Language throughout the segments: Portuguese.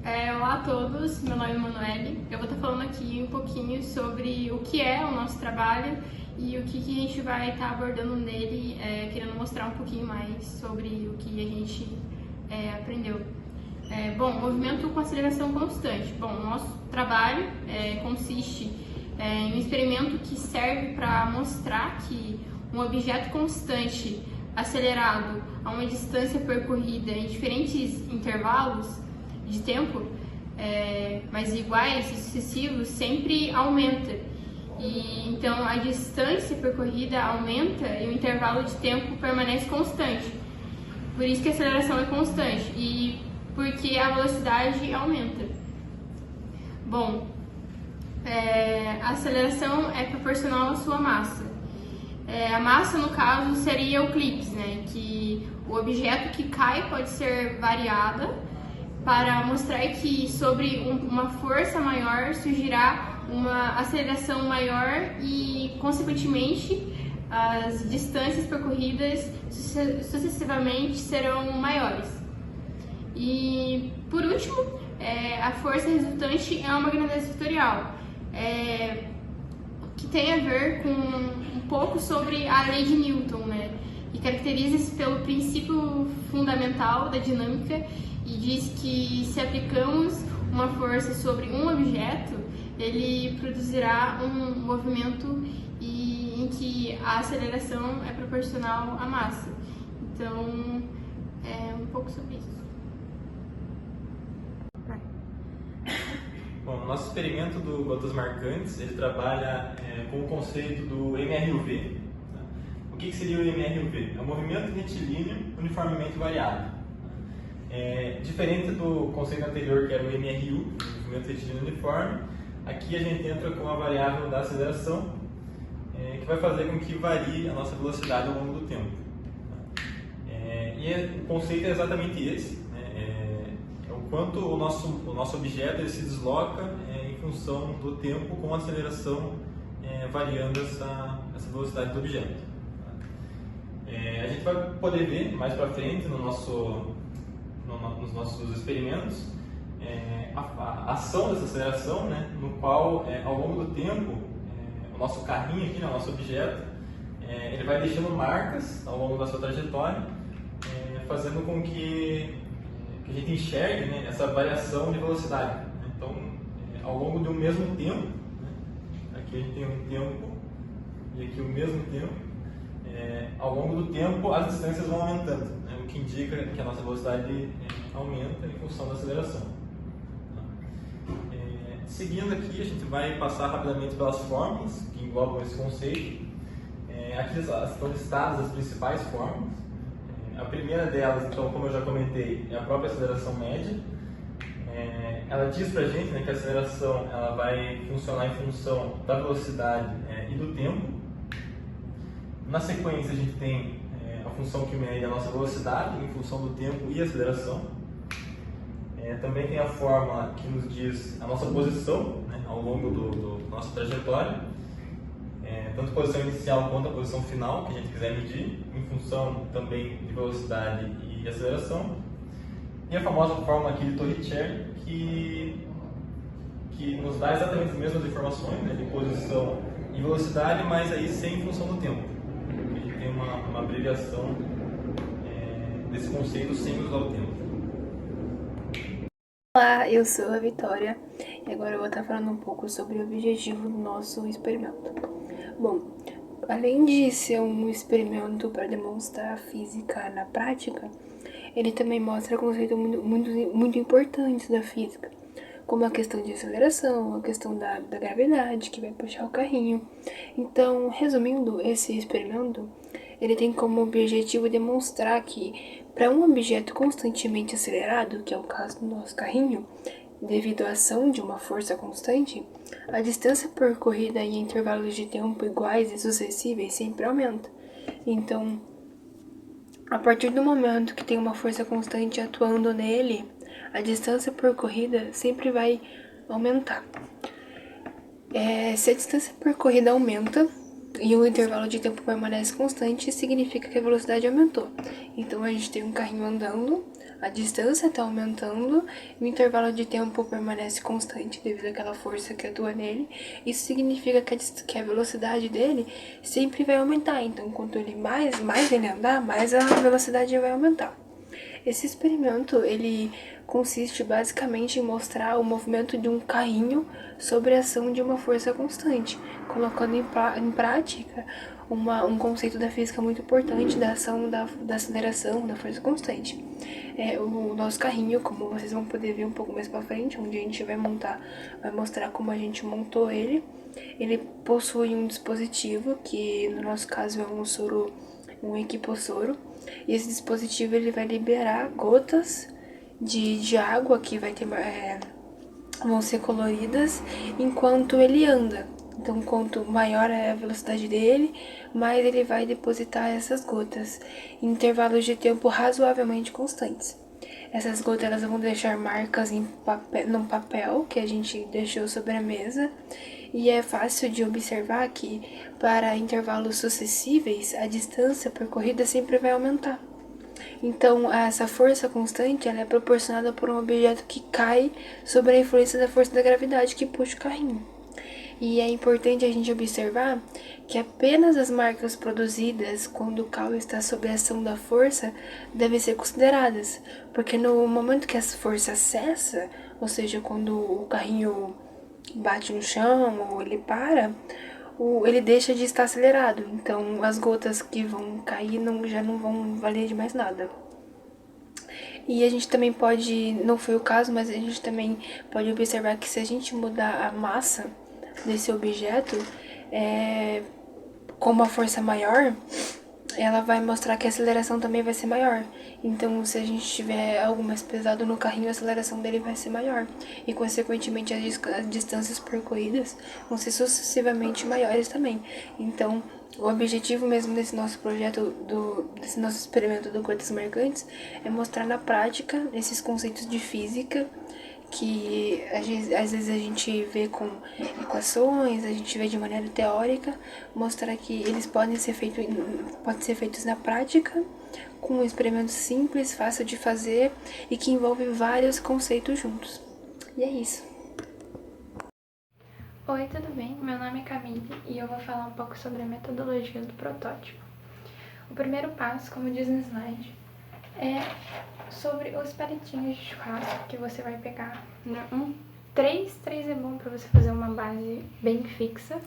Olá a todos, meu nome é Manoeli. Eu vou estar falando aqui um pouquinho sobre o que é o nosso trabalho e o que a gente vai estar abordando nele, querendo mostrar um pouquinho mais sobre o que a gente aprendeu. Movimento com aceleração constante. Bom, o nosso trabalho consiste em um experimento que serve para mostrar que um objeto constante acelerado a uma distância percorrida em diferentes intervalos de tempo, mas iguais e sucessivos, sempre aumenta. E então a distância percorrida aumenta e o intervalo de tempo permanece constante. Por isso que a aceleração é constante e porque a velocidade aumenta. Bom, a aceleração é proporcional à sua massa. A massa, no caso, seria o Euclides, né? Que o objeto que cai pode ser variada para mostrar que sobre uma força maior surgirá uma aceleração maior e, consequentemente, as distâncias percorridas sucessivamente serão maiores. E, por último, a força resultante é uma gravidade vetorial, que tem a ver com um pouco sobre a lei de Newton, né? E caracteriza-se pelo princípio fundamental da dinâmica e diz que se aplicamos uma força sobre um objeto, ele produzirá um movimento em que a aceleração é proporcional à massa. Então, é um pouco sobre isso. Bom, o nosso experimento do Gotas Marcantes, ele trabalha com o conceito do MRUV. Tá? O que seria o MRUV? É um movimento retilíneo uniformemente variável. Diferente do conceito anterior, que era o MRU, movimento retilíneo uniforme, aqui a gente entra com a variável da aceleração, que vai fazer com que varie a nossa velocidade ao longo do tempo. O conceito é exatamente esse, o quanto o nosso objeto ele se desloca em função do tempo com a aceleração variando essa velocidade do objeto. A gente vai poder ver mais para frente nos nossos experimentos a ação dessa aceleração, né, no qual ao longo do tempo o nosso carrinho aqui, né, o nosso objeto, ele vai deixando marcas ao longo da sua trajetória, fazendo com que a gente enxergue, né, essa variação de velocidade. Então, ao longo de um mesmo tempo, né, aqui a gente tem um tempo e aqui o mesmo tempo, ao longo do tempo as distâncias vão aumentando, né, o que indica que a nossa velocidade aumenta em função da aceleração. Seguindo aqui, a gente vai passar rapidamente pelas fórmulas que englobam esse conceito. Aqui estão listadas as principais fórmulas. A primeira delas, então, como eu já comentei, é a própria aceleração média. Ela diz para a gente, né, que a aceleração ela vai funcionar em função da velocidade e do tempo. Na sequência, a gente tem a função que mede a nossa velocidade em função do tempo e aceleração. Também tem a fórmula que nos diz a nossa posição, né, ao longo da nossa trajetória. Tanto a posição inicial quanto a posição final, que a gente quiser medir, em função também de velocidade e aceleração. E a famosa fórmula aqui de Torricelli, que nos dá exatamente as mesmas informações, né, de posição e velocidade, mas aí sem função do tempo. A gente tem uma abreviação desse conceito sem usar o tempo. Olá, eu sou a Vitória e agora eu vou estar falando um pouco sobre o objetivo do nosso experimento. Bom, além de ser um experimento para demonstrar a física na prática, ele também mostra conceitos muito importantes da física, como a questão de aceleração, a questão da gravidade que vai puxar o carrinho. Então, resumindo, esse experimento ele tem como objetivo demonstrar que para um objeto constantemente acelerado, que é o caso do nosso carrinho, devido à ação de uma força constante, a distância percorrida em intervalos de tempo iguais e sucessivos sempre aumenta. Então, a partir do momento que tem uma força constante atuando nele, a distância percorrida sempre vai aumentar. Se a distância percorrida aumenta, e o intervalo de tempo permanece constante, significa que a velocidade aumentou. Então a gente tem um carrinho andando, a distância está aumentando, e o intervalo de tempo permanece constante devido àquela força que atua nele. Isso significa que a velocidade dele sempre vai aumentar. Então, quanto mais ele andar, mais a velocidade vai aumentar. Esse experimento, ele consiste basicamente em mostrar o movimento de um carrinho sobre a ação de uma força constante, colocando em prática um conceito da física muito importante da ação da aceleração da força constante. O nosso carrinho, como vocês vão poder ver um pouco mais pra frente, onde a gente vai mostrar como a gente montou ele. Ele possui um dispositivo que no nosso caso é um equipossoro, e esse dispositivo ele vai liberar gotas de água que vão ser coloridas enquanto ele anda. Então, quanto maior é a velocidade dele, mais ele vai depositar essas gotas em intervalos de tempo razoavelmente constantes. Essas gotas elas vão deixar marcas num papel que a gente deixou sobre a mesa, e é fácil de observar que para intervalos sucessíveis a distância percorrida sempre vai aumentar. Então, essa força constante ela é proporcionada por um objeto que cai sob a influência da força da gravidade que puxa o carrinho. E é importante a gente observar que apenas as marcas produzidas quando o carro está sob a ação da força devem ser consideradas, porque no momento que essa força cessa, ou seja, quando o carrinho bate no chão ou ele para, ele deixa de estar acelerado. Então as gotas que vão cair já não vão valer de mais nada. E a gente também não foi o caso, mas a gente também pode observar que se a gente mudar a massa desse objeto, com uma força maior, ela vai mostrar que a aceleração também vai ser maior. Então, se a gente tiver algo mais pesado no carrinho, a aceleração dele vai ser maior. E, consequentemente, as distâncias percorridas vão ser sucessivamente maiores também. Então, o objetivo mesmo desse nosso projeto, desse nosso experimento do Gotas Marcantes, é mostrar na prática esses conceitos de física que às vezes a gente vê com equações, a gente vê de maneira teórica, mostrar que eles podem ser feitos na prática, com um experimento simples, fácil de fazer e que envolve vários conceitos juntos. E é isso. Oi, tudo bem? Meu nome é Camille e eu vou falar um pouco sobre a metodologia do protótipo. O primeiro passo, como diz no slide, é sobre os palitinhos de churrasco que você vai pegar. Três é bom para você fazer uma base bem fixa,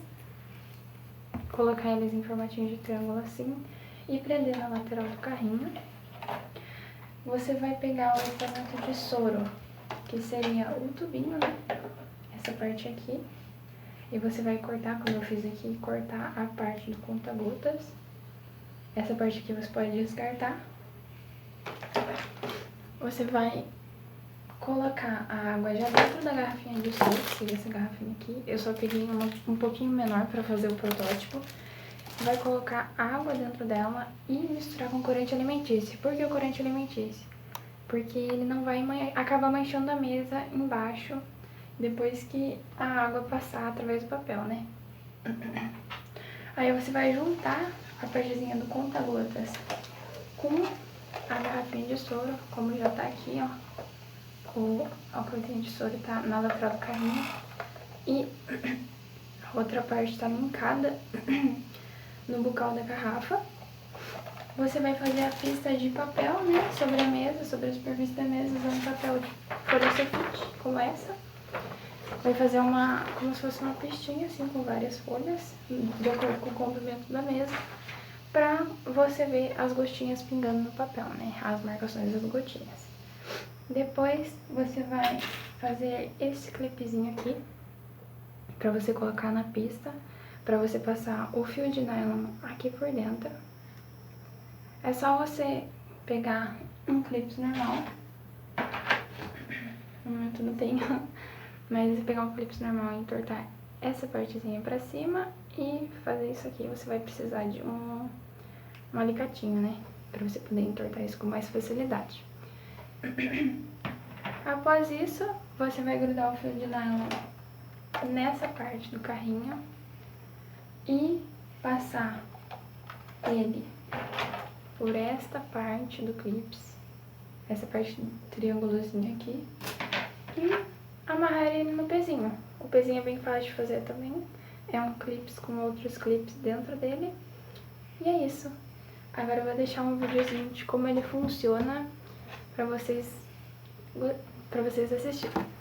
colocar eles em formatinho de triângulo assim e prender na lateral do carrinho. Você vai pegar o formato de soro, que seria o tubinho, né? Essa parte aqui. E você vai cortar, como eu fiz aqui, cortar a parte do conta-gotas. Essa parte aqui você pode descartar. Você vai colocar a água já dentro da garrafinha de soro, que seria essa garrafinha aqui. Eu só peguei uma um pouquinho menor para fazer o protótipo. Vai colocar água dentro dela e misturar com corante alimentício. Por que o corante alimentício? Porque ele não vai acabar manchando a mesa embaixo depois que a água passar através do papel, né? Aí você vai juntar a partezinha do conta-gotas com a garrafinha de soro, como já tá aqui, ó. A cortinha de soro tá na lateral do carrinho. E a outra parte tá linkada no bocal da garrafa. Você vai fazer a pista de papel, né, sobre a mesa, sobre a superfície da mesa, usando papel de folha sulfite, como essa. Vai fazer como se fosse uma pistinha, assim, com várias folhas, de acordo com o comprimento da mesa, pra você ver as gotinhas pingando no papel, né, as marcações das gotinhas. Depois, você vai fazer esse clipezinho aqui, pra você colocar na pista, pra você passar o fio de nylon aqui por dentro. É só você pegar um clipe normal, no momento não tenho, mas você pegar um clipe normal e entortar essa partezinha pra cima e fazer isso aqui. Você vai precisar de um alicatinho, né, pra você poder entortar isso com mais facilidade. Após isso, você vai grudar o fio de nylon nessa parte do carrinho e passar ele por esta parte do clips, essa parte do triângulozinho aqui, e amarrar ele no pezinho. O pezinho é bem fácil de fazer também, é um clips com outros clips dentro dele, e é isso. Agora eu vou deixar um videozinho de como ele funciona pra vocês assistirem.